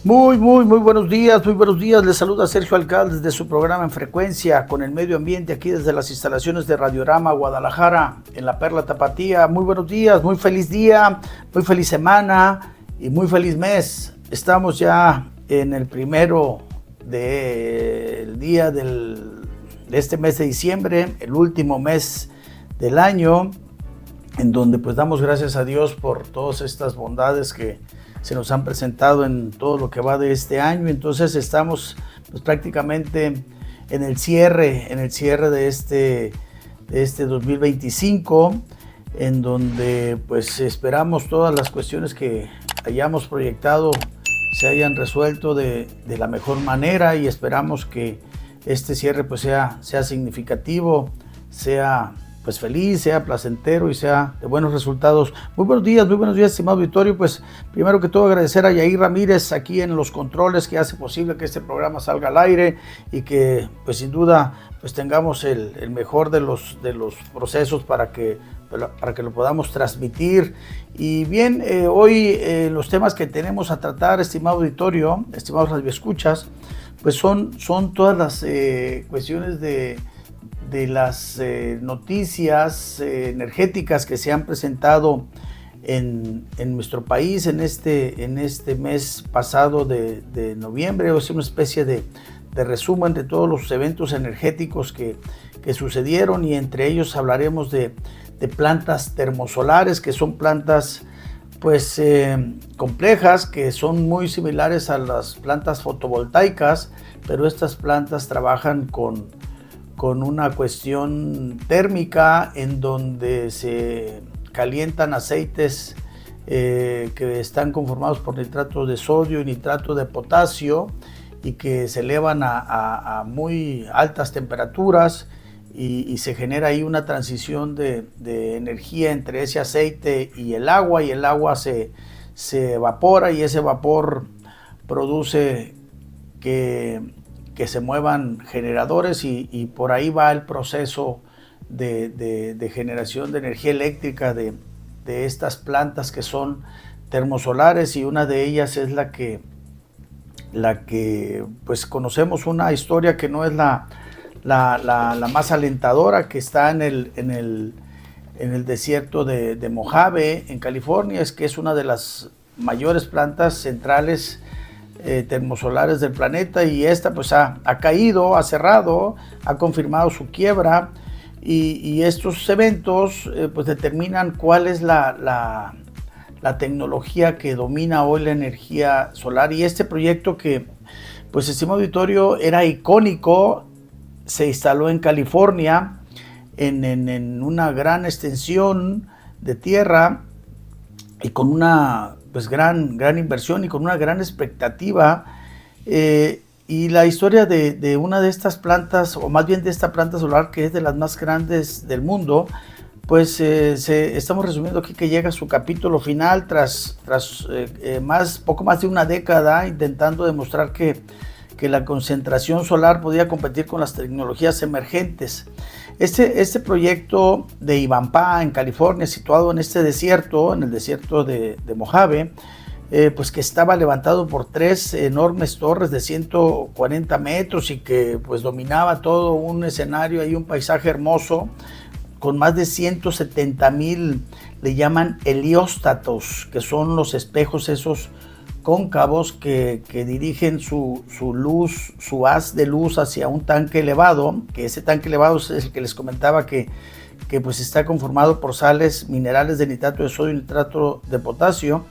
Muy buenos días, muy buenos días. Les saluda Sergio Alcalde desde su programa En Frecuencia con el medio ambiente aquí desde las instalaciones de Radiorama Guadalajara en la Perla Tapatía. Muy buenos días, muy feliz semana y muy feliz mes. Estamos ya en el primero del día de este mes de diciembre, el último mes del año, en donde pues damos gracias a Dios por todas estas bondades que se nos han presentado en todo lo que va de este año. Entonces estamos pues prácticamente en el cierre de este 2025, en donde pues esperamos todas las cuestiones que hayamos proyectado se hayan resuelto de la mejor manera, y esperamos que este cierre pues sea significativo, sea pues feliz, sea placentero y sea de buenos resultados. Muy buenos días, estimado auditorio. Pues primero que todo agradecer a Yair Ramírez aquí en los controles, que hace posible que este programa salga al aire y que pues sin duda pues tengamos el mejor de los procesos para que lo podamos transmitir. Y bien, hoy los temas que tenemos a tratar, estimado auditorio, estimados radioescuchas, pues son todas las cuestiones de las noticias energéticas que se han presentado en nuestro país en este mes pasado de noviembre. Es una especie de resumen de todos los eventos energéticos que sucedieron, y entre ellos hablaremos de plantas termosolares, que son plantas pues complejas, que son muy similares a las plantas fotovoltaicas, pero estas plantas trabajan con una cuestión térmica en donde se calientan aceites que están conformados por nitrato de sodio y nitrato de potasio, y que se elevan a muy altas temperaturas, y se genera ahí una transición de energía entre ese aceite y el agua se evapora, y ese vapor produce que se muevan generadores, y por ahí va el proceso de generación de energía eléctrica de estas plantas que son termosolares. Y una de ellas es la que pues conocemos una historia que no es la más alentadora, que está en el desierto de Mojave, en California. Es que es una de las mayores plantas centrales termosolares del planeta, y esta pues ha caído, ha cerrado, ha confirmado su quiebra, y estos eventos pues determinan cuál es la tecnología que domina hoy la energía solar. Y este proyecto, que pues, estimado auditorio, era icónico, se instaló en California en una gran extensión de tierra, y con una pues gran inversión y con una gran expectativa, y la historia de una de estas plantas, o más bien de esta planta solar, que es de las más grandes del mundo, pues estamos resumiendo aquí que llega a su capítulo final tras poco más de una década intentando demostrar que la concentración solar podía competir con las tecnologías emergentes. Este proyecto de Ivanpah, en California, situado en este desierto, en el desierto de Mojave, pues que estaba levantado por 3 enormes torres de 140 metros, y que pues dominaba todo un escenario, hay un paisaje hermoso, con más de 170,000, le llaman helióstatos, que son los espejos esos cóncavos que dirigen su luz, su haz de luz hacia un tanque elevado, que ese tanque elevado es el que les comentaba que pues está conformado por sales minerales de nitrato de sodio y nitrato de potasio.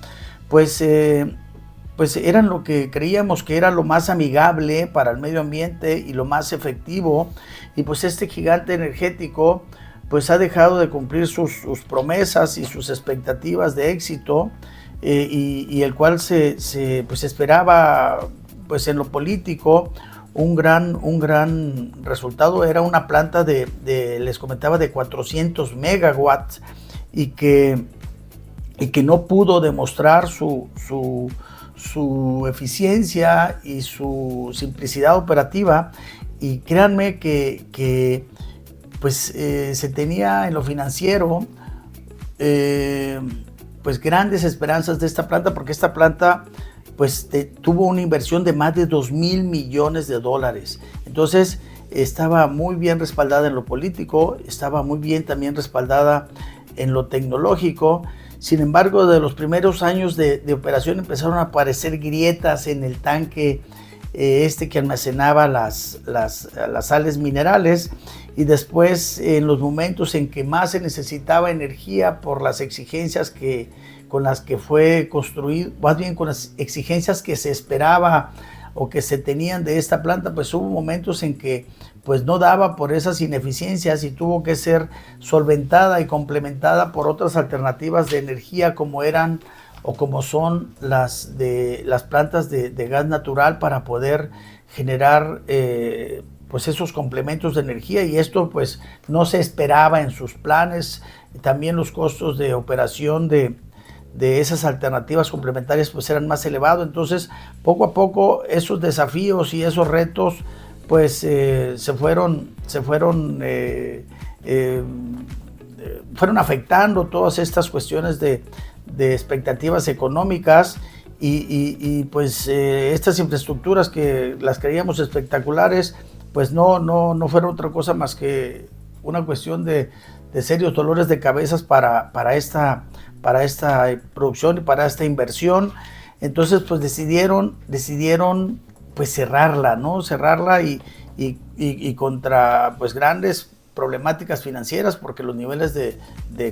Pues eran lo que creíamos que era lo más amigable para el medio ambiente y lo más efectivo, y pues este gigante energético pues ha dejado de cumplir sus promesas y sus expectativas de éxito, y el cual se esperaba pues en lo político un gran resultado. Era una planta les comentaba, de 400 megawatts, y que no pudo demostrar su eficiencia y su simplicidad operativa. Y créanme que pues se tenía en lo financiero pues grandes esperanzas de esta planta, porque esta planta pues tuvo una inversión de más de $2,000 millones. Entonces estaba muy bien respaldada en lo político, estaba muy bien también respaldada en lo tecnológico. Sin embargo, de los primeros años de operación empezaron a aparecer grietas en el tanque que almacenaba las sales minerales, y después en los momentos en que más se necesitaba energía por las exigencias con las que fue construido, más bien con las exigencias que se esperaba o que se tenían de esta planta, pues hubo momentos en que pues no daba por esas ineficiencias y tuvo que ser solventada y complementada por otras alternativas de energía como eran o como son las plantas de gas natural, para poder generar pues esos complementos de energía, y esto pues no se esperaba en sus planes. También los costos de operación de esas alternativas complementarias pues eran más elevados. Entonces poco a poco esos desafíos y esos retos pues se fueron afectando todas estas cuestiones de expectativas económicas, y pues estas infraestructuras que las creíamos espectaculares pues no fueron otra cosa más que una cuestión de serios dolores de cabezas para esta producción y para esta inversión. Entonces pues decidieron pues cerrarla, ¿no? Cerrarla y contra pues grandes problemáticas financieras, porque los niveles de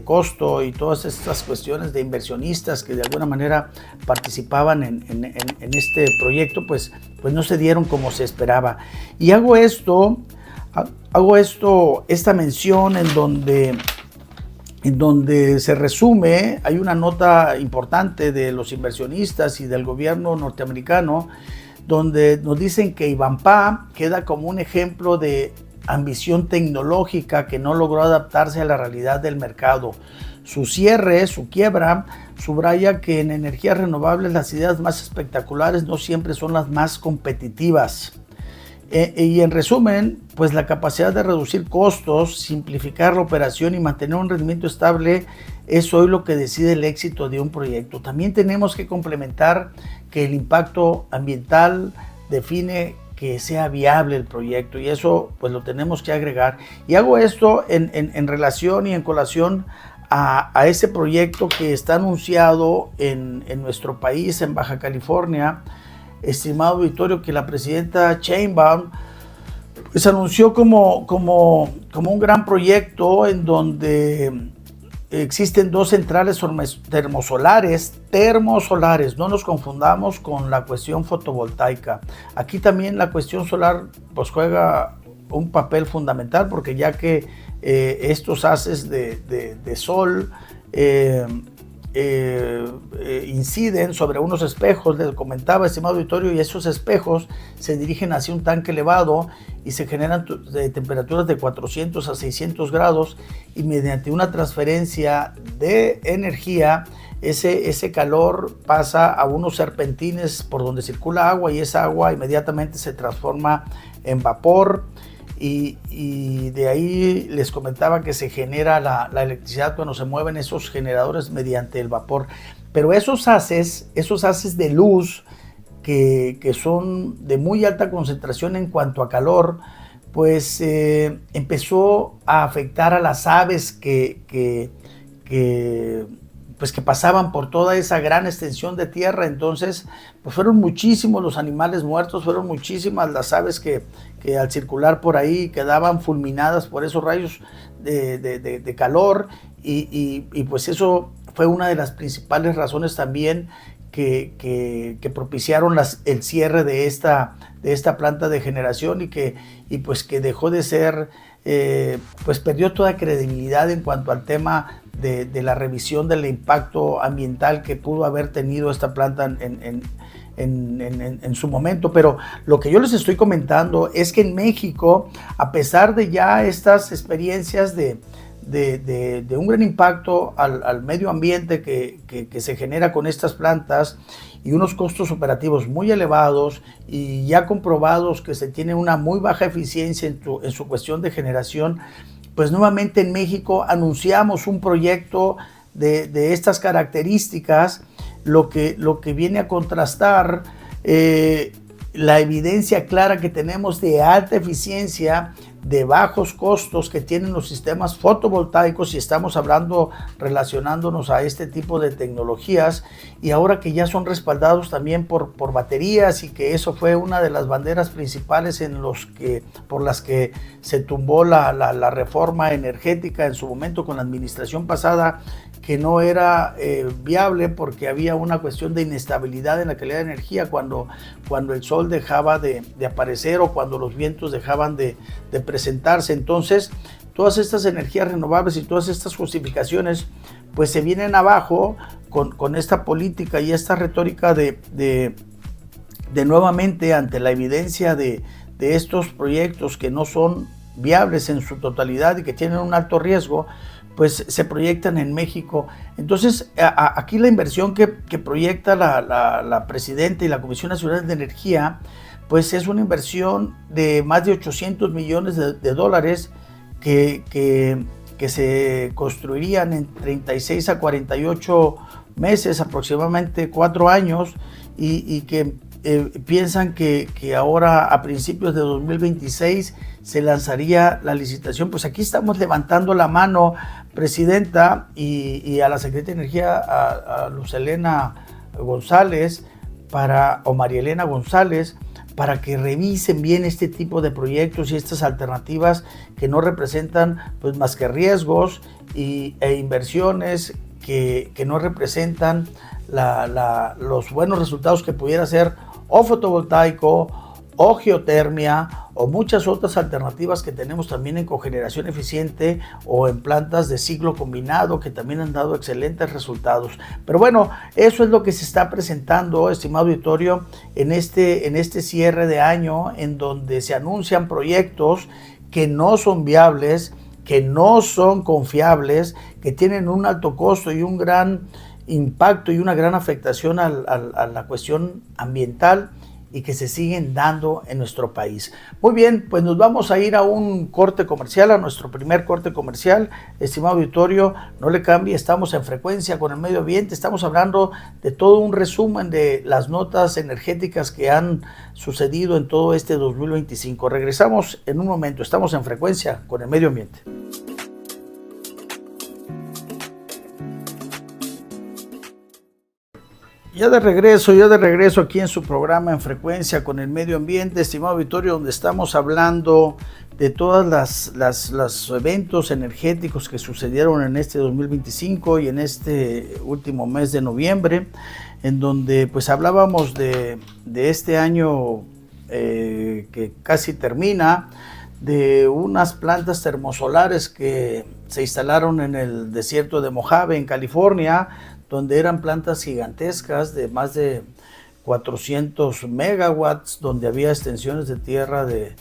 costo y todas estas cuestiones de inversionistas que de alguna manera participaban en este proyecto pues no se dieron como se esperaba. Y hago esta mención en donde se resume, hay una nota importante de los inversionistas y del gobierno norteamericano, donde nos dicen que Ivanpah queda como un ejemplo de ambición tecnológica que no logró adaptarse a la realidad del mercado. Su cierre, su quiebra, subraya que en energías renovables las ideas más espectaculares no siempre son las más competitivas. Y en resumen, pues la capacidad de reducir costos, simplificar la operación y mantener un rendimiento estable es hoy lo que decide el éxito de un proyecto. También tenemos que complementar que el impacto ambiental define que sea viable el proyecto, y eso pues lo tenemos que agregar. Y hago esto en relación y en colación a ese proyecto que está anunciado en nuestro país, en Baja California, estimado auditorio, que la presidenta Sheinbaum pues anunció como un gran proyecto en donde existen 2 centrales termosolares, no nos confundamos con la cuestión fotovoltaica. Aquí también la cuestión solar pues juega un papel fundamental, porque ya que estos haces de sol inciden sobre unos espejos, les comentaba, estimado auditorio, y esos espejos se dirigen hacia un tanque elevado y se generan temperaturas de 400 a 600 grados, y mediante una transferencia de energía ese calor pasa a unos serpentines por donde circula agua, y esa agua inmediatamente se transforma en vapor. Y de ahí les comentaba que se genera la electricidad cuando se mueven esos generadores mediante el vapor. Pero esos haces de luz que son de muy alta concentración en cuanto a calor, pues empezó a afectar a las aves que pasaban por toda esa gran extensión de tierra. Entonces pues fueron muchísimos los animales muertos, fueron muchísimas las aves que al circular por ahí quedaban fulminadas por esos rayos de calor, y pues eso fue una de las principales razones también que propiciaron el cierre de esta planta de generación, y pues que dejó de ser, pues perdió toda credibilidad en cuanto al tema de la revisión del impacto ambiental que pudo haber tenido esta planta en su momento. Pero lo que yo les estoy comentando es que en México, a pesar de ya estas experiencias de un gran impacto al medio ambiente que se genera con estas plantas, y unos costos operativos muy elevados, y ya comprobados que se tiene una muy baja eficiencia en su cuestión de generación, pues nuevamente en México anunciamos un proyecto de estas características, lo que viene a contrastar la evidencia clara que tenemos de alta eficiencia, de bajos costos que tienen los sistemas fotovoltaicos, y estamos hablando, relacionándonos a este tipo de tecnologías, y ahora que ya son respaldados también por baterías, y que eso fue una de las banderas principales por las que se tumbó la reforma energética en su momento con la administración pasada, que no era viable porque había una cuestión de inestabilidad en la calidad de energía cuando el sol dejaba de aparecer o cuando los vientos dejaban de presentarse. Entonces, todas estas energías renovables y todas estas justificaciones pues se vienen abajo con esta política y esta retórica de nuevamente, ante la evidencia de estos proyectos que no son viables en su totalidad y que tienen un alto riesgo, pues se proyectan en México. Entonces, aquí la inversión que proyecta la Presidenta y la Comisión Nacional de Energía, pues es una inversión de más de 800 millones de dólares que se construirían en 36 a 48 meses, aproximadamente 4 años, y que piensan que ahora a principios de 2026 se lanzaría la licitación. Pues aquí estamos levantando la mano, Presidenta, y a la Secretaria de Energía, a Lucelena González, o María Elena González, para que revisen bien este tipo de proyectos y estas alternativas que no representan pues más riesgos e inversiones que no representan los buenos resultados que pudiera ser o fotovoltaico o geotermia o muchas otras alternativas que tenemos también en cogeneración eficiente o en plantas de ciclo combinado, que también han dado excelentes resultados. Pero bueno, eso es lo que se está presentando, estimado auditorio, en este cierre de año, en donde se anuncian proyectos que no son viables, que no son confiables, que tienen un alto costo y un gran impacto y una gran afectación a la cuestión ambiental, y que se siguen dando en nuestro país. Muy bien, pues nos vamos a ir a un corte comercial, a nuestro primer corte comercial. Estimado auditorio, no le cambie, estamos en Frecuencia con el Medio Ambiente, estamos hablando de todo un resumen de las notas energéticas que han sucedido en todo este 2025. Regresamos en un momento, estamos en Frecuencia con el Medio Ambiente. Ya de regreso aquí en su programa En Frecuencia con el Medio Ambiente, estimado auditorio, donde estamos hablando de todas los eventos energéticos que sucedieron en este 2025 y en este último mes de noviembre, en donde pues hablábamos de este año que casi termina, de unas plantas termosolares que se instalaron en el desierto de Mojave, en California, donde eran plantas gigantescas de más de 400 megawatts, donde había extensiones de tierra de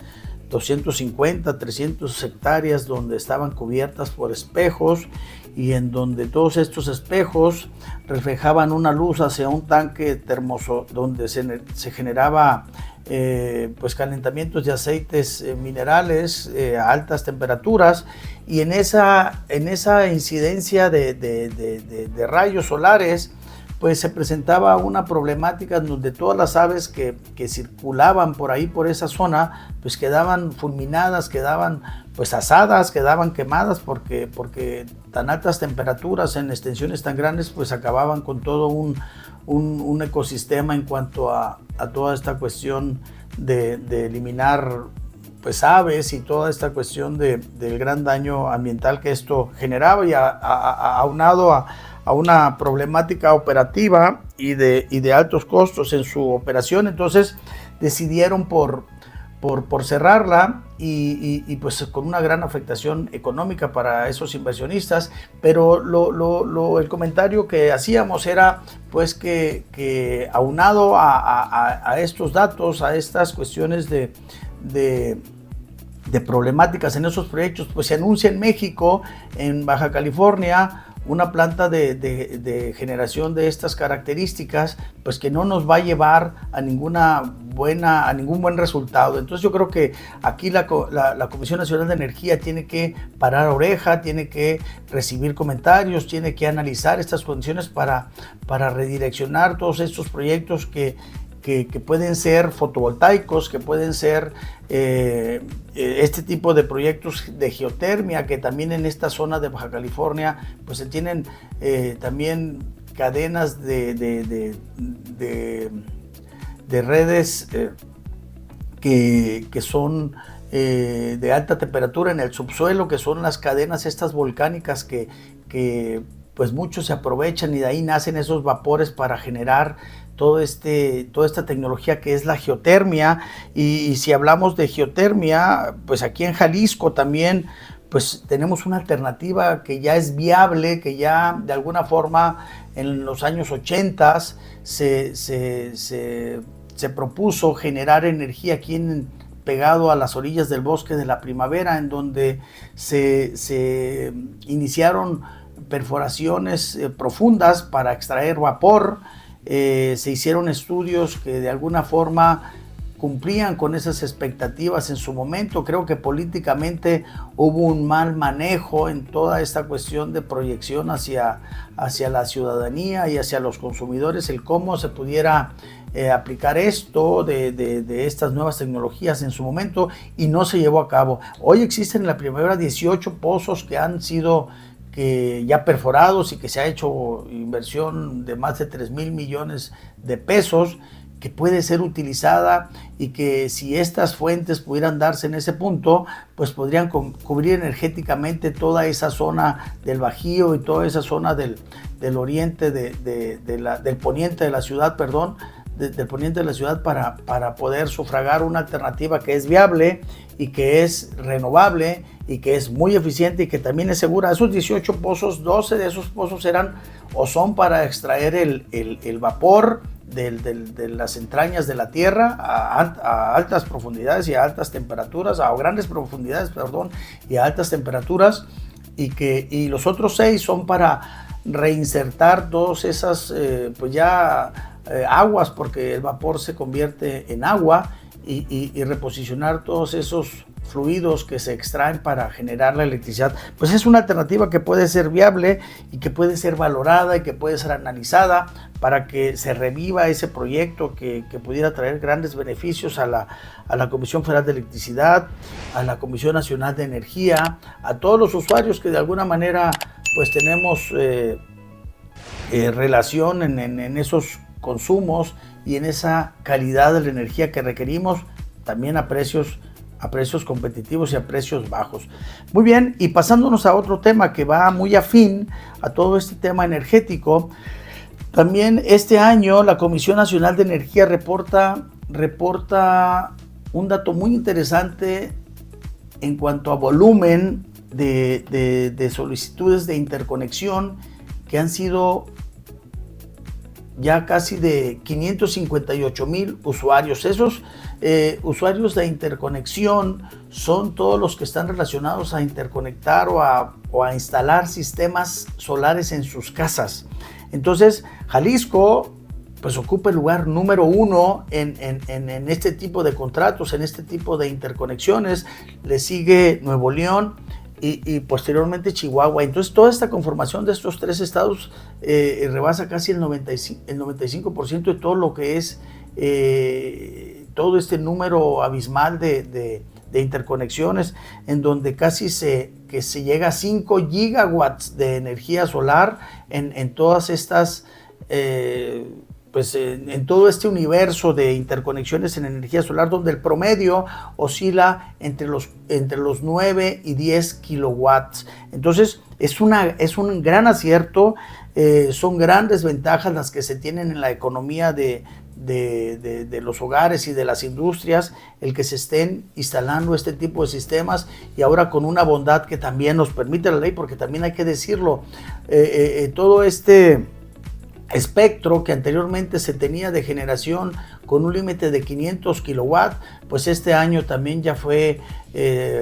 250, 300 hectáreas, donde estaban cubiertas por espejos, y en donde todos estos espejos reflejaban una luz hacia un tanque termoso, donde se generaba pues calentamientos de aceites minerales a altas temperaturas, y en esa incidencia de rayos solares pues se presentaba una problemática donde todas las aves que circulaban por ahí, por esa zona, pues quedaban fulminadas, quedaban pues asadas, quedaban quemadas, porque tan altas temperaturas en extensiones tan grandes pues acababan con todo un ecosistema en cuanto a toda esta cuestión de eliminar pues aves y toda esta cuestión del gran daño ambiental que esto generaba, y aunado a una problemática operativa y de altos costos en su operación. Entonces decidieron por cerrarla, y pues con una gran afectación económica para esos inversionistas. Pero el comentario que hacíamos era pues que aunado a estos datos, a estas cuestiones de problemáticas en esos proyectos, pues se anuncia en México, en Baja California, una planta de generación de estas características, pues que no nos va a llevar a ninguna a ningún buen resultado. Entonces yo creo que aquí la Comisión Nacional de Energía tiene que parar oreja, tiene que recibir comentarios, tiene que analizar estas condiciones para redireccionar todos estos proyectos que pueden ser fotovoltaicos, que pueden ser este tipo de proyectos de geotermia, que también en esta zona de Baja California pues se tienen también cadenas de redes que son de alta temperatura en el subsuelo, que son las cadenas estas volcánicas que pues muchos se aprovechan, y de ahí nacen esos vapores para generar toda esta tecnología que es la geotermia. Y si hablamos de geotermia, pues aquí en Jalisco también pues tenemos una alternativa que ya es viable, que ya de alguna forma en los años 80 se propuso generar energía aquí pegado a las orillas del Bosque de la Primavera, en donde se iniciaron perforaciones profundas para extraer vapor. Se hicieron estudios que de alguna forma cumplían con esas expectativas en su momento. Creo que políticamente hubo un mal manejo en toda esta cuestión de proyección hacia la ciudadanía y hacia los consumidores, el cómo se pudiera aplicar esto de estas nuevas tecnologías en su momento, y no se llevó a cabo. Hoy existen en la Primavera 18 pozos que han sido ya perforados y que se ha hecho inversión de más de 3,000 millones de pesos, que puede ser utilizada, y que si estas fuentes pudieran darse en ese punto, pues podrían cubrir energéticamente toda esa zona del Bajío y toda esa zona del oriente, del poniente de la ciudad, del poniente de la ciudad, para poder sufragar una alternativa que es viable y que es renovable y que es muy eficiente y que también es segura. Esos 18 pozos, 12 de esos pozos eran o son para extraer el vapor de las entrañas de la tierra a altas profundidades y a altas temperaturas, a grandes profundidades, y a altas temperaturas, y los otros 6 son para reinsertar todas esas aguas, porque el vapor se convierte en agua, y reposicionar todos esos fluidos que se extraen para generar la electricidad. Pues es una alternativa que puede ser viable y que puede ser valorada y que puede ser analizada para que se reviva ese proyecto que pudiera traer grandes beneficios a la Comisión Federal de Electricidad, a la Comisión Nacional de Energía, a todos los usuarios que de alguna manera pues tenemos relación en esos consumos y en esa calidad de la energía que requerimos, también a precios competitivos y a precios bajos. Muy bien, y pasándonos a otro tema que va muy afín a todo este tema energético, también este año la Comisión Nacional de Energía reporta un dato muy interesante en cuanto a volumen de solicitudes de interconexión, que han sido ya casi de 558,000 usuarios. Esos usuarios de interconexión son todos los que están relacionados a interconectar o a instalar sistemas solares en sus casas. Entonces, Jalisco pues ocupa el lugar número 1 en este tipo de contratos, en este tipo de interconexiones. Le sigue Nuevo León y posteriormente Chihuahua. Entonces toda esta conformación de estos 3 estados rebasa casi el 95% de todo lo que es todo este número abismal de interconexiones, en donde casi se llega a 5 gigawatts de energía solar en todas estas en todo este universo de interconexiones en energía solar, donde el promedio oscila entre los 9 y 10 kilowatts. Entonces es un gran acierto, son grandes ventajas las que se tienen en la economía de los hogares y de las industrias, el que se estén instalando este tipo de sistemas, y ahora con una bondad que también nos permite la ley, porque también hay que decirlo, todo este espectro que anteriormente se tenía de generación con un límite de 500 kilowatts, pues este año también ya fue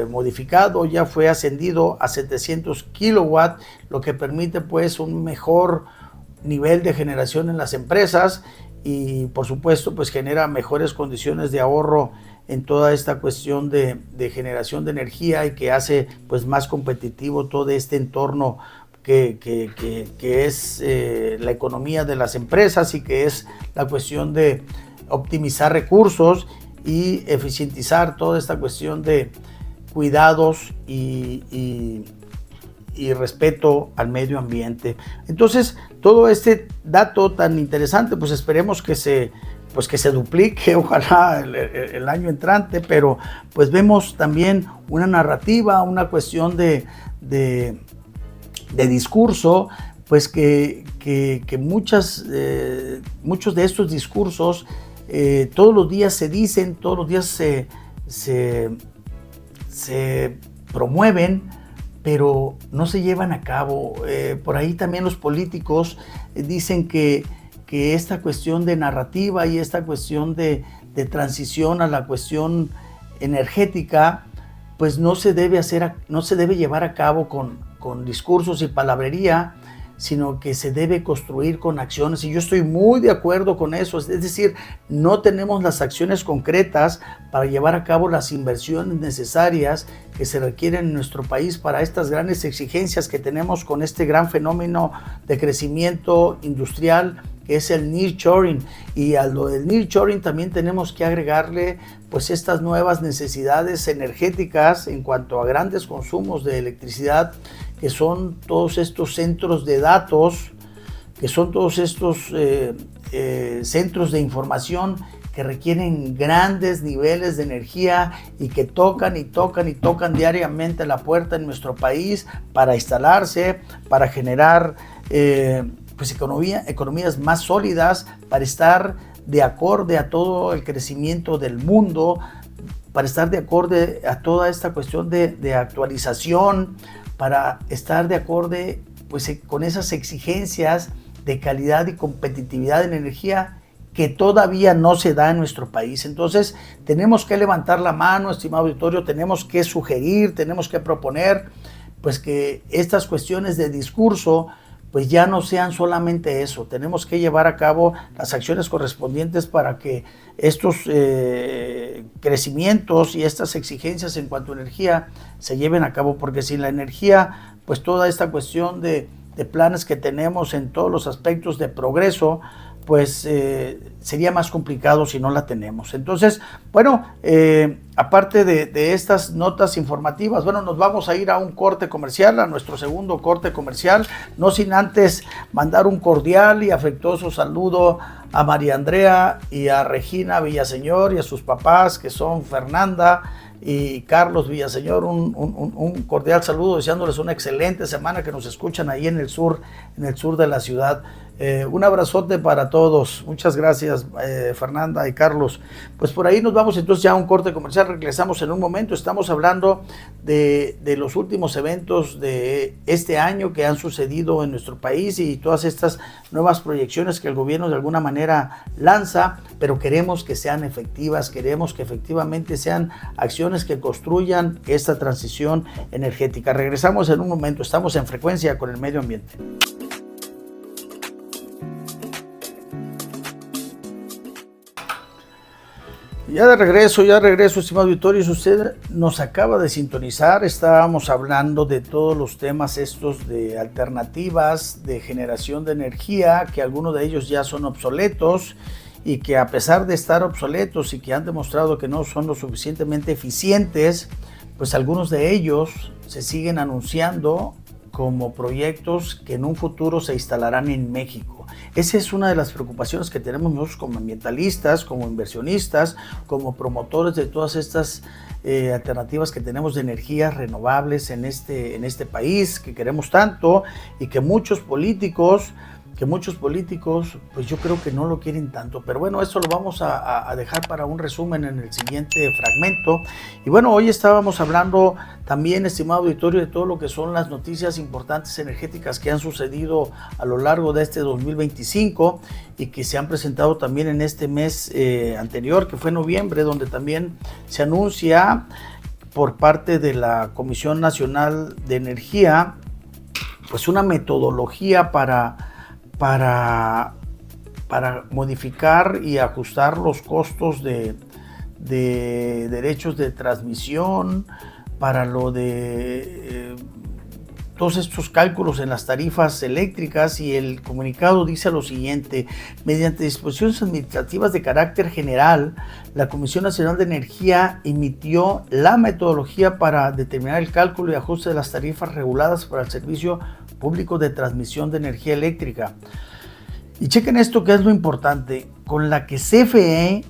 modificado, ya fue ascendido a 700 kilowatts, lo que permite pues un mejor nivel de generación en las empresas, y por supuesto pues genera mejores condiciones de ahorro en toda esta cuestión de generación de energía y que hace pues más competitivo todo este entorno que es la economía de las empresas y que es la cuestión de optimizar recursos y eficientizar toda esta cuestión de cuidados y respeto al medio ambiente. Entonces, todo este dato tan interesante, pues esperemos que se duplique, ojalá el año entrante, pero pues vemos también una narrativa, una cuestión de discurso, pues que muchos de estos discursos todos los días se dicen, todos los días se promueven, pero no se llevan a cabo. Por ahí también los políticos dicen que esta cuestión de narrativa y esta cuestión de transición a la cuestión energética, pues no se debe llevar a cabo con discursos y palabrería, sino que se debe construir con acciones, y yo estoy muy de acuerdo con eso. Es decir, no tenemos las acciones concretas para llevar a cabo las inversiones necesarias que se requieren en nuestro país para estas grandes exigencias que tenemos con este gran fenómeno de crecimiento industrial que es el nearshoring. Y a lo del nearshoring también tenemos que agregarle pues estas nuevas necesidades energéticas en cuanto a grandes consumos de electricidad, que son todos estos centros de datos, que son todos estos centros de información que requieren grandes niveles de energía y que tocan diariamente la puerta en nuestro país para instalarse, para generar pues economías más sólidas, para estar de acorde a todo el crecimiento del mundo, para estar de acorde a toda esta cuestión de actualización, para estar de acorde pues, con esas exigencias de calidad y competitividad en energía que todavía no se da en nuestro país. Entonces tenemos que levantar la mano, estimado auditorio, tenemos que sugerir, tenemos que proponer pues que estas cuestiones de discurso pues ya no sean solamente eso. Tenemos que llevar a cabo las acciones correspondientes para que estos crecimientos y estas exigencias en cuanto a energía se lleven a cabo, porque sin la energía, pues toda esta cuestión de planes que tenemos en todos los aspectos de progreso, pues sería más complicado si no la tenemos. Entonces, bueno, aparte de estas notas informativas, bueno, nos vamos a ir a un corte comercial, a nuestro segundo corte comercial, no sin antes mandar un cordial y afectuoso saludo a María Andrea y a Regina Villaseñor y a sus papás, que son Fernanda y Carlos Villaseñor. Un cordial saludo, deseándoles una excelente semana, que nos escuchan ahí en el sur de la ciudad. Un abrazote para todos. Muchas gracias, Fernanda y Carlos. Pues por ahí nos vamos entonces ya a un corte comercial. Regresamos en un momento. Estamos hablando de los últimos eventos de este año que han sucedido en nuestro país y todas estas nuevas proyecciones que el gobierno de alguna manera lanza, pero queremos que sean efectivas, queremos que efectivamente sean acciones que construyan esta transición energética. Regresamos en un momento. Estamos en Frecuencia con el Medio Ambiente. Ya de regreso, estimado auditorio. Si usted nos acaba de sintonizar, estábamos hablando de todos los temas estos de alternativas de generación de energía, que algunos de ellos ya son obsoletos y que a pesar de estar obsoletos y que han demostrado que no son lo suficientemente eficientes, pues algunos de ellos se siguen anunciando como proyectos que en un futuro se instalarán en México. Esa es una de las preocupaciones que tenemos nosotros como ambientalistas, como inversionistas, como promotores de todas estas alternativas que tenemos de energías renovables en este país que queremos tanto, y que muchos políticos, pues yo creo que no lo quieren tanto. Pero bueno, esto lo vamos a dejar para un resumen en el siguiente fragmento. Y bueno, hoy estábamos hablando también, estimado auditorio, de todo lo que son las noticias importantes energéticas que han sucedido a lo largo de este 2025 y que se han presentado también en este mes anterior, que fue noviembre, donde también se anuncia por parte de la Comisión Nacional de Energía pues una metodología para para modificar y ajustar los costos de derechos de transmisión, para lo de todos estos cálculos en las tarifas eléctricas, y el comunicado dice lo siguiente: mediante disposiciones administrativas de carácter general, la Comisión Nacional de Energía emitió la metodología para determinar el cálculo y ajuste de las tarifas reguladas para el servicio público de transmisión de energía eléctrica. Y chequen esto, que es lo importante, con la que CFE,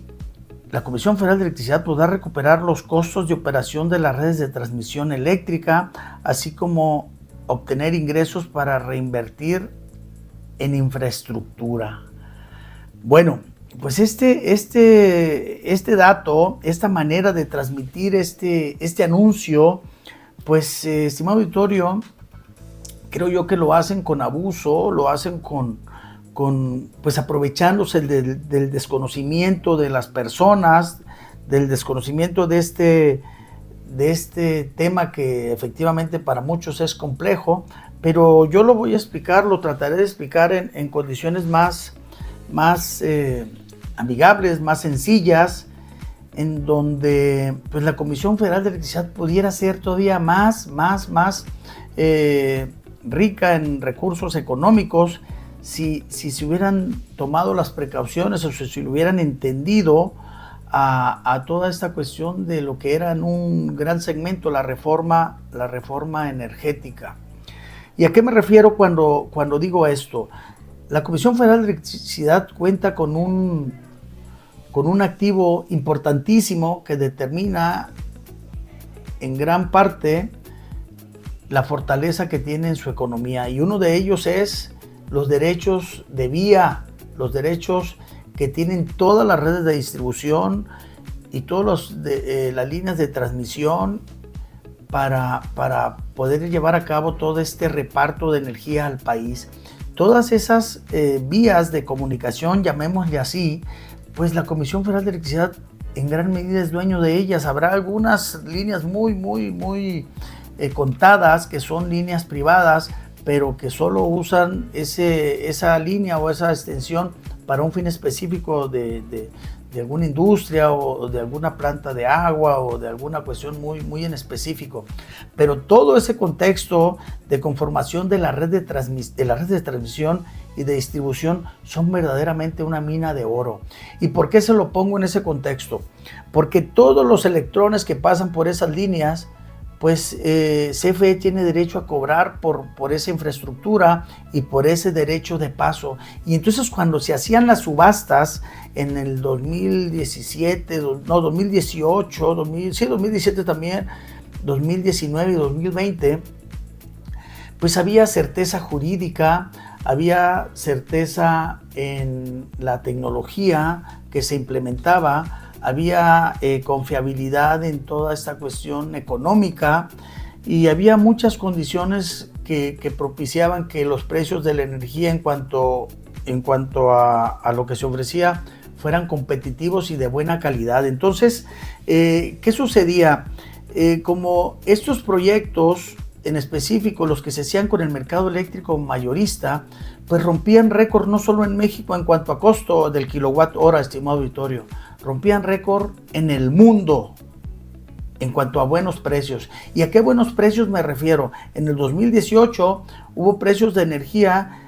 la Comisión Federal de Electricidad, podrá recuperar los costos de operación de las redes de transmisión eléctrica, así como obtener ingresos para reinvertir en infraestructura. Bueno, pues este dato, esta manera de transmitir este anuncio, pues estimado auditorio, creo yo que lo hacen con abuso, lo hacen pues aprovechándose del desconocimiento de las personas, del desconocimiento de este tema, que efectivamente para muchos es complejo, pero yo lo voy a explicar, lo trataré de explicar en condiciones más amigables, más sencillas, en donde pues la Comisión Federal de Electricidad pudiera ser todavía más rica en recursos económicos si se hubieran tomado las precauciones, o si lo hubieran entendido a toda esta cuestión de lo que era en un gran segmento la reforma energética. ¿Y a qué me refiero cuando digo esto? La Comisión Federal de Electricidad cuenta con un activo importantísimo que determina en gran parte la fortaleza que tiene en su economía, y uno de ellos es los derechos de vía, los derechos que tienen todas las redes de distribución y todas las líneas de transmisión para poder llevar a cabo todo este reparto de energía al país. Todas esas vías de comunicación, llamémosle así, pues la Comisión Federal de Electricidad en gran medida es dueño de ellas. Habrá algunas líneas muy contadas que son líneas privadas, pero que solo usan esa línea o esa extensión para un fin específico de alguna industria o de alguna planta de agua o de alguna cuestión muy en específico. Pero todo ese contexto de conformación de la red de transmisión y de distribución son verdaderamente una mina de oro. ¿Y por qué se lo pongo en ese contexto? Porque todos los electrones que pasan por esas líneas, pues CFE tiene derecho a cobrar por esa infraestructura y por ese derecho de paso. Y entonces cuando se hacían las subastas en el 2018, 2017 también, 2019 y 2020, pues había certeza jurídica, había certeza en la tecnología que se implementaba, había confiabilidad en toda esta cuestión económica, y había muchas condiciones que propiciaban que los precios de la energía en cuanto a lo que se ofrecía fueran competitivos y de buena calidad. Entonces, ¿qué sucedía? Como estos proyectos en específico, los que se hacían con el mercado eléctrico mayorista, pues rompían récord no solo en México en cuanto a costo del kilowatt hora, estimado auditorio, rompían récord en el mundo en cuanto a buenos precios. ¿Y a qué buenos precios me refiero? En el 2018 hubo precios de energía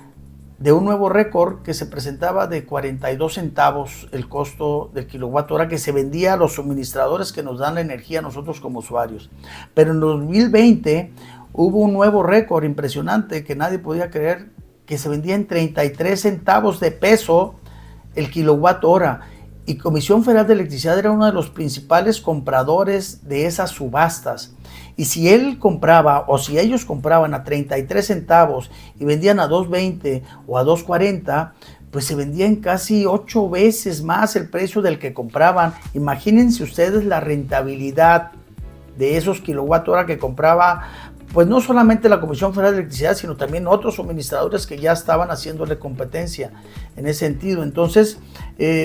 de un nuevo récord que se presentaba de 42 centavos el costo del kilowatt hora que se vendía a los suministradores que nos dan la energía a nosotros como usuarios. Pero en 2020 hubo un nuevo récord impresionante que nadie podía creer, que se vendía en 33 centavos de peso el kilowatt hora. Y Comisión Federal de Electricidad era uno de los principales compradores de esas subastas. Y si él compraba, o si ellos compraban a 33 centavos y vendían a 2.20 o a 2.40, pues se vendían casi 8 veces más el precio del que compraban. Imagínense ustedes la rentabilidad de esos kilowatt hora que compraba, pues no solamente la Comisión Federal de Electricidad, sino también otros suministradores que ya estaban haciéndole competencia en ese sentido. Entonces,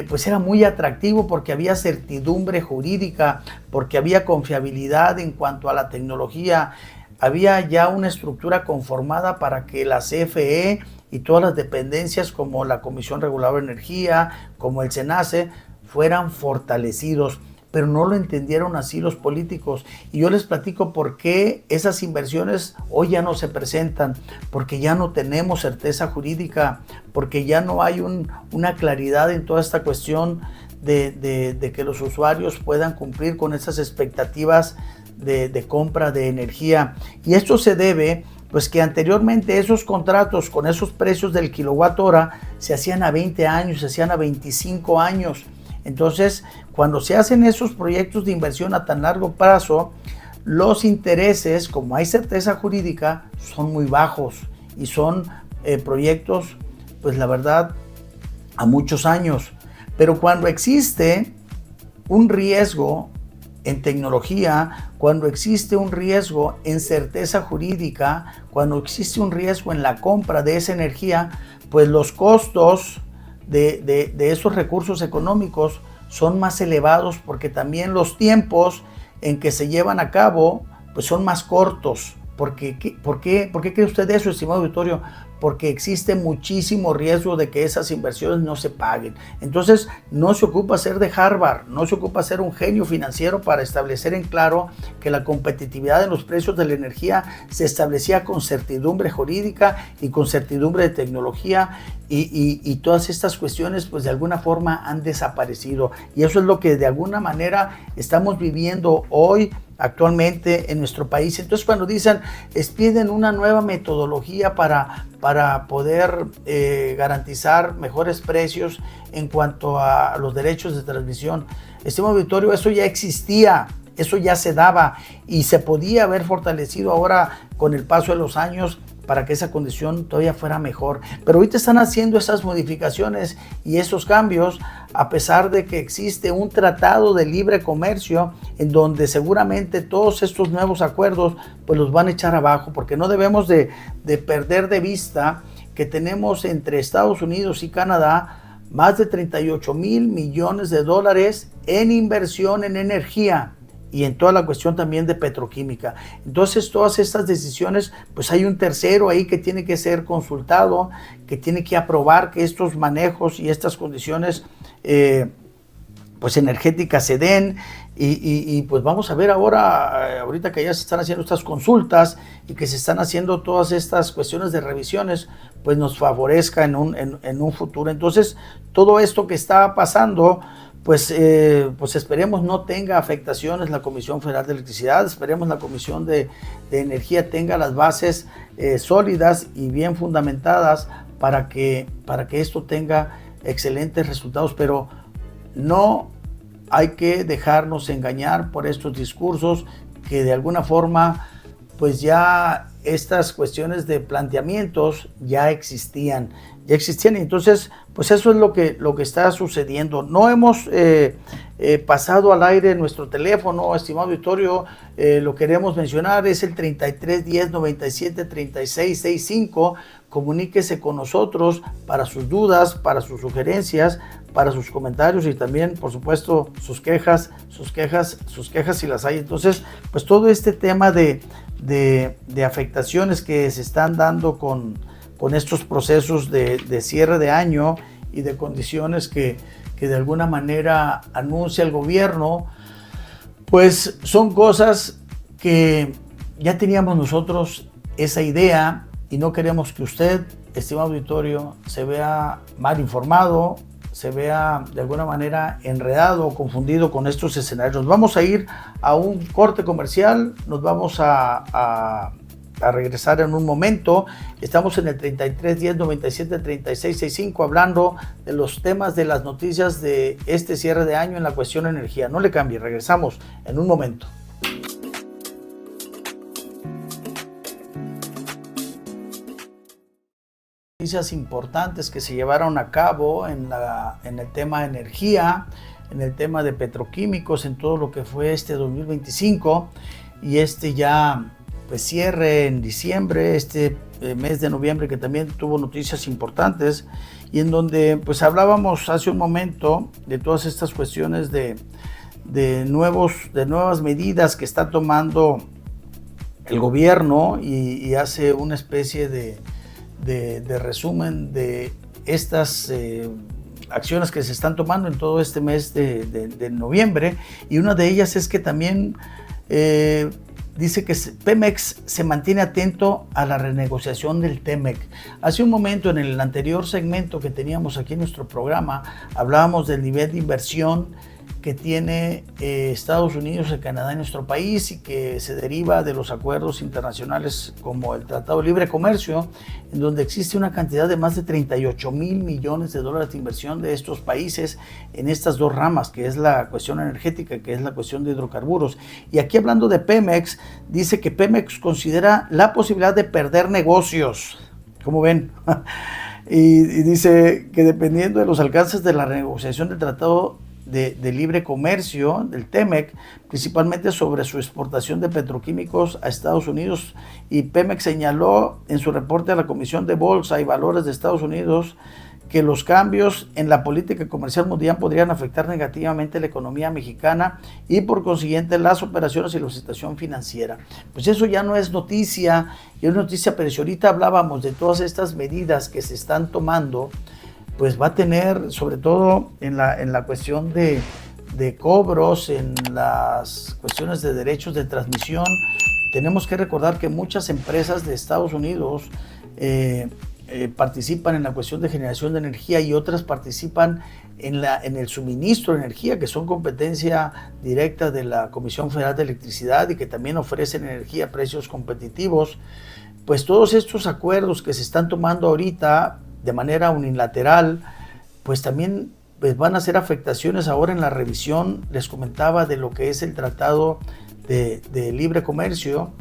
pues era muy atractivo porque había certidumbre jurídica, porque había confiabilidad en cuanto a la tecnología, había ya una estructura conformada para que la CFE y todas las dependencias como la Comisión Reguladora de Energía, como el SENACE, fueran fortalecidos. Pero no lo entendieron así los políticos. Y yo les platico por qué esas inversiones hoy ya no se presentan, porque ya no tenemos certeza jurídica, porque ya no hay una claridad en toda esta cuestión de que los usuarios puedan cumplir con esas expectativas de compra de energía. Y esto se debe pues que anteriormente esos contratos con esos precios del kilowatt hora se hacían a 20 años, se hacían a 25 años. Entonces, cuando se hacen esos proyectos de inversión a tan largo plazo, los intereses, como hay certeza jurídica, son muy bajos y son proyectos, pues la verdad, a muchos años. Pero cuando existe un riesgo en tecnología, cuando existe un riesgo en certeza jurídica, cuando existe un riesgo en la compra de esa energía, pues los costos de esos recursos económicos son más elevados, porque también los tiempos en que se llevan a cabo pues son más cortos. ¿Por qué cree usted eso, estimado auditorio? Porque existe muchísimo riesgo de que esas inversiones no se paguen. Entonces, no se ocupa ser de Harvard, no se ocupa ser un genio financiero para establecer en claro que la competitividad en los precios de la energía se establecía con certidumbre jurídica y con certidumbre de tecnología, y todas estas cuestiones pues de alguna forma han desaparecido. Y eso es lo que de alguna manera estamos viviendo hoy, actualmente en nuestro país. Entonces, cuando dicen, piden una nueva metodología para poder garantizar mejores precios en cuanto a los derechos de transmisión, estimado auditorio, eso ya existía, eso ya se daba y se podía haber fortalecido ahora con el paso de los años para que esa condición todavía fuera mejor. Pero ahorita están haciendo esas modificaciones y esos cambios a pesar de que existe un tratado de libre comercio en donde seguramente todos estos nuevos acuerdos pues los van a echar abajo, porque no debemos de perder de vista que tenemos entre Estados Unidos y Canadá más de 38 mil millones de dólares en inversión en energía y en toda la cuestión también de petroquímica. Entonces, todas estas decisiones, pues hay un tercero ahí que tiene que ser consultado, que tiene que aprobar que estos manejos y estas condiciones pues energéticas se den, y pues vamos a ver ahorita que ya se están haciendo estas consultas y que se están haciendo todas estas cuestiones de revisiones, pues nos favorezca en un futuro. Entonces, todo esto que está pasando, pues esperemos no tenga afectaciones la Comisión Federal de Electricidad, esperemos la Comisión de Energía tenga las bases sólidas y bien fundamentadas para que esto tenga excelentes resultados, pero no hay que dejarnos engañar por estos discursos que de alguna forma pues ya estas cuestiones de planteamientos ya existían, y entonces pues eso es lo que está sucediendo. No hemos pasado al aire nuestro teléfono, estimado auditorio, lo queremos mencionar, es el 33 10 97 36 65. Comuníquese con nosotros para sus dudas, para sus sugerencias, para sus comentarios y también, por supuesto, sus quejas si las hay. Entonces, pues todo este tema de afectaciones que se están dando con estos procesos de cierre de año y de condiciones que de alguna manera anuncia el gobierno, pues son cosas que ya teníamos nosotros esa idea, y no queremos que usted, estimado auditorio, se vea mal informado, se vea de alguna manera enredado o confundido con estos escenarios. Vamos a ir a un corte comercial, nos vamos a regresar en un momento. Estamos en el 33 10 97 36 65 hablando de los temas de las noticias de este cierre de año en la cuestión energía. No le cambie, regresamos en un momento. Noticias importantes que se llevaron a cabo en el tema de energía, en el tema de petroquímicos, en todo lo que fue este 2025 y ya pues cierre en diciembre, mes de noviembre, que también tuvo noticias importantes, y en donde pues hablábamos hace un momento de todas estas cuestiones de nuevas medidas que está tomando el gobierno, y hace una especie de de resumen de estas acciones que se están tomando en todo este mes de noviembre, y una de ellas es que también dice que Pemex se mantiene atento a la renegociación del TEMEC. Hace un momento, en el anterior segmento que teníamos aquí en nuestro programa, hablábamos del nivel de inversión que tiene Estados Unidos y Canadá en nuestro país, y que se deriva de los acuerdos internacionales como el Tratado de Libre Comercio, en donde existe una cantidad de más de 38 mil millones de dólares de inversión de estos países en estas dos ramas, que es la cuestión energética, que es la cuestión de hidrocarburos. Y aquí, hablando de Pemex, dice que Pemex considera la posibilidad de perder negocios. ¿Cómo ven? y dice que dependiendo de los alcances de la renegociación del Tratado de Libre Comercio, del TEMEC, principalmente sobre su exportación de petroquímicos a Estados Unidos, y Pemex señaló en su reporte a la Comisión de Bolsa y Valores de Estados Unidos que los cambios en la política comercial mundial podrían afectar negativamente la economía mexicana y por consiguiente las operaciones y la situación financiera. Pues eso ya no es noticia, y es noticia, pero si ahorita hablábamos de todas estas medidas que se están tomando, pues va a tener, sobre todo en la cuestión de cobros, en las cuestiones de derechos de transmisión. Tenemos que recordar que muchas empresas de Estados Unidos participan en la cuestión de generación de energía, y otras participan en el suministro de energía, que son competencia directa de la Comisión Federal de Electricidad, y que también ofrecen energía a precios competitivos. Pues todos estos acuerdos que se están tomando ahorita de manera unilateral, pues también van a hacer afectaciones ahora en la revisión. Les comentaba de lo que es el Tratado de Libre Comercio,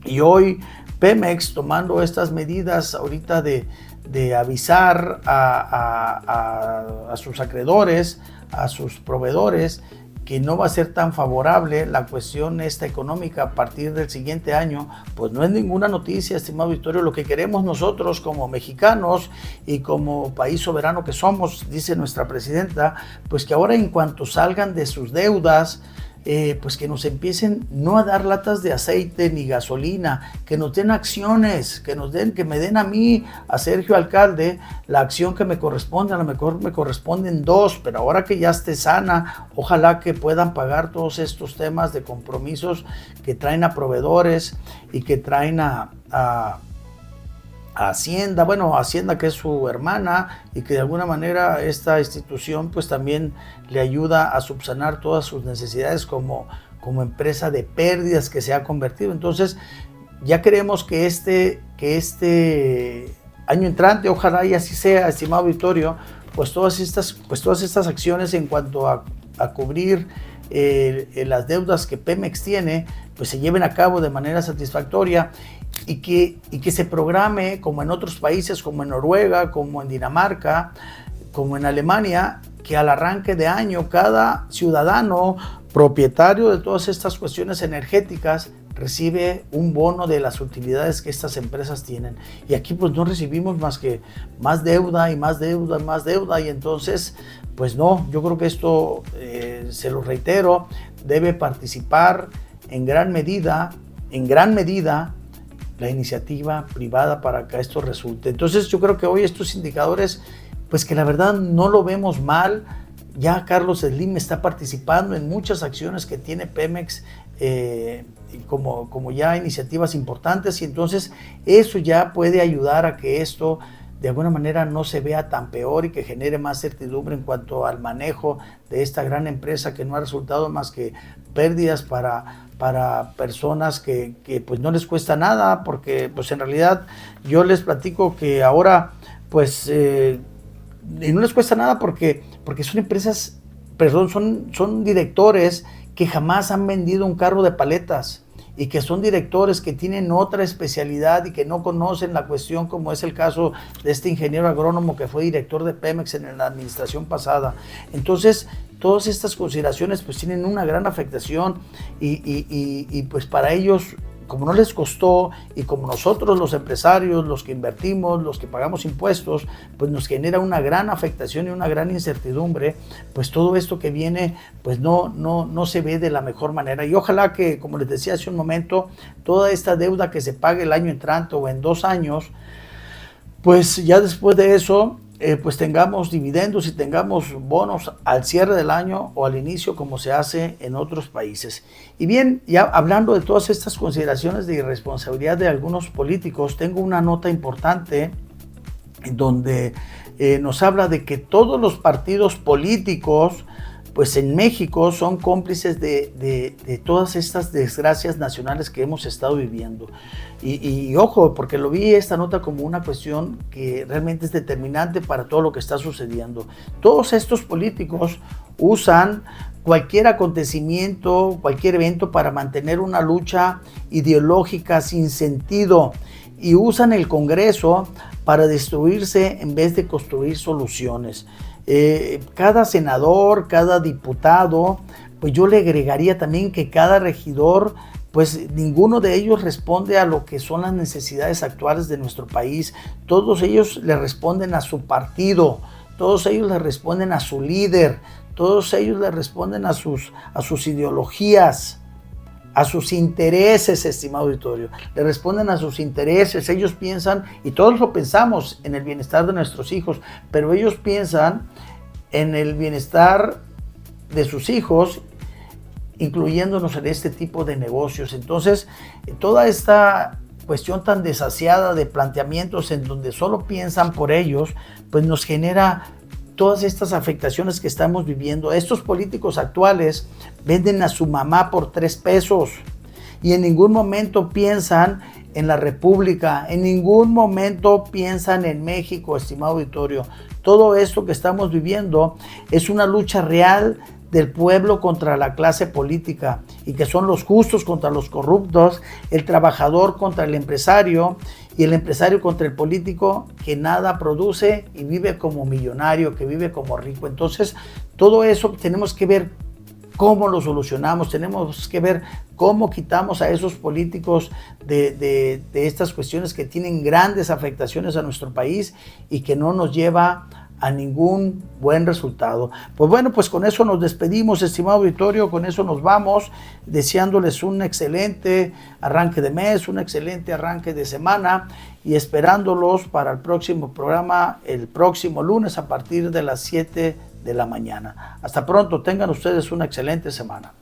y hoy Pemex, tomando estas medidas ahorita de avisar a sus acreedores, a sus proveedores, que no va a ser tan favorable la cuestión esta económica a partir del siguiente año, pues no es ninguna noticia, estimado auditorio. Lo que queremos nosotros como mexicanos y como país soberano que somos, dice nuestra presidenta, pues que ahora, en cuanto salgan de sus deudas, pues que nos empiecen no a dar latas de aceite ni gasolina, que nos den acciones, que me den a mí, a Sergio Alcalde, la acción que me corresponde. A lo mejor me corresponden 2, pero ahora que ya esté sana, ojalá que puedan pagar todos estos temas de compromisos que traen a proveedores y que traen a Hacienda, Hacienda, que es su hermana, y que de alguna manera esta institución pues también le ayuda a subsanar todas sus necesidades como empresa de pérdidas que se ha convertido. Entonces ya queremos que este año entrante, ojalá y así sea, estimado auditorio, pues todas estas acciones en cuanto a cubrir las deudas que Pemex tiene, pues se lleven a cabo de manera satisfactoria, y que se programe, como en otros países, como en Noruega, como en Dinamarca, como en Alemania, que al arranque de año cada ciudadano propietario de todas estas cuestiones energéticas recibe un bono de las utilidades que estas empresas tienen. Y aquí pues no recibimos más que más deuda y más deuda y más deuda, y entonces pues no, yo creo que esto, se lo reitero, debe participar en gran medida la iniciativa privada para que esto resulte. Entonces yo creo que hoy estos indicadores, pues que la verdad no lo vemos mal. Ya Carlos Slim está participando en muchas acciones que tiene Pemex, como ya iniciativas importantes, y entonces eso ya puede ayudar a que esto de alguna manera no se vea tan peor y que genere más certidumbre en cuanto al manejo de esta gran empresa, que no ha resultado más que pérdidas para personas que pues no les cuesta nada, porque pues en realidad yo les platico que ahora pues y no les cuesta nada porque son empresas, son directores que jamás han vendido un carro de paletas, y que son directores que tienen otra especialidad y que no conocen la cuestión, como es el caso de este ingeniero agrónomo que fue director de Pemex en la administración pasada. Entonces, todas estas consideraciones pues tienen una gran afectación, y pues para ellos, como no les costó, y como nosotros los empresarios, los que invertimos, los que pagamos impuestos, pues nos genera una gran afectación y una gran incertidumbre, pues todo esto que viene pues no se ve de la mejor manera. Y ojalá que, como les decía hace un momento, toda esta deuda que se pague el año entrante o en 2 años, pues ya después de eso, pues tengamos dividendos y tengamos bonos al cierre del año o al inicio, como se hace en otros países. Y bien, ya hablando de todas estas consideraciones de irresponsabilidad de algunos políticos, tengo una nota importante donde nos habla de que todos los partidos políticos, pues en México, son cómplices de todas estas desgracias nacionales que hemos estado viviendo. Y ojo, porque lo vi esta nota como una cuestión que realmente es determinante para todo lo que está sucediendo. Todos estos políticos usan cualquier acontecimiento, cualquier evento para mantener una lucha ideológica sin sentido, y usan el Congreso para destruirse en vez de construir soluciones. Cada senador, cada diputado, pues yo le agregaría también que cada regidor, pues ninguno de ellos responde a lo que son las necesidades actuales de nuestro país. Todos ellos le responden a su partido, todos ellos le responden a su líder, todos ellos le responden a sus ideologías, a sus intereses, estimado auditorio. Le responden a sus intereses. Ellos piensan, y todos lo pensamos, en el bienestar de nuestros hijos, pero ellos piensan en el bienestar de sus hijos, incluyéndonos en este tipo de negocios. Entonces, toda esta cuestión tan desasiada de planteamientos en donde solo piensan por ellos, pues nos genera todas estas afectaciones que estamos viviendo. Estos políticos actuales venden a su mamá por 3 pesos y en ningún momento piensan en la República, en ningún momento piensan en México, estimado auditorio. Todo esto que estamos viviendo es una lucha real del pueblo contra la clase política, y que son los justos contra los corruptos, el trabajador contra el empresario y el empresario contra el político que nada produce y vive como millonario, que vive como rico. Entonces, todo eso tenemos que ver cómo lo solucionamos, tenemos que ver cómo quitamos a esos políticos de estas cuestiones que tienen grandes afectaciones a nuestro país y que no nos lleva a ningún buen resultado. Pues bueno, pues con eso nos despedimos, estimado auditorio, con eso nos vamos, deseándoles un excelente arranque de mes, un excelente arranque de semana, y esperándolos para el próximo programa el próximo lunes a partir de las 7 de la mañana. Hasta pronto, tengan ustedes una excelente semana.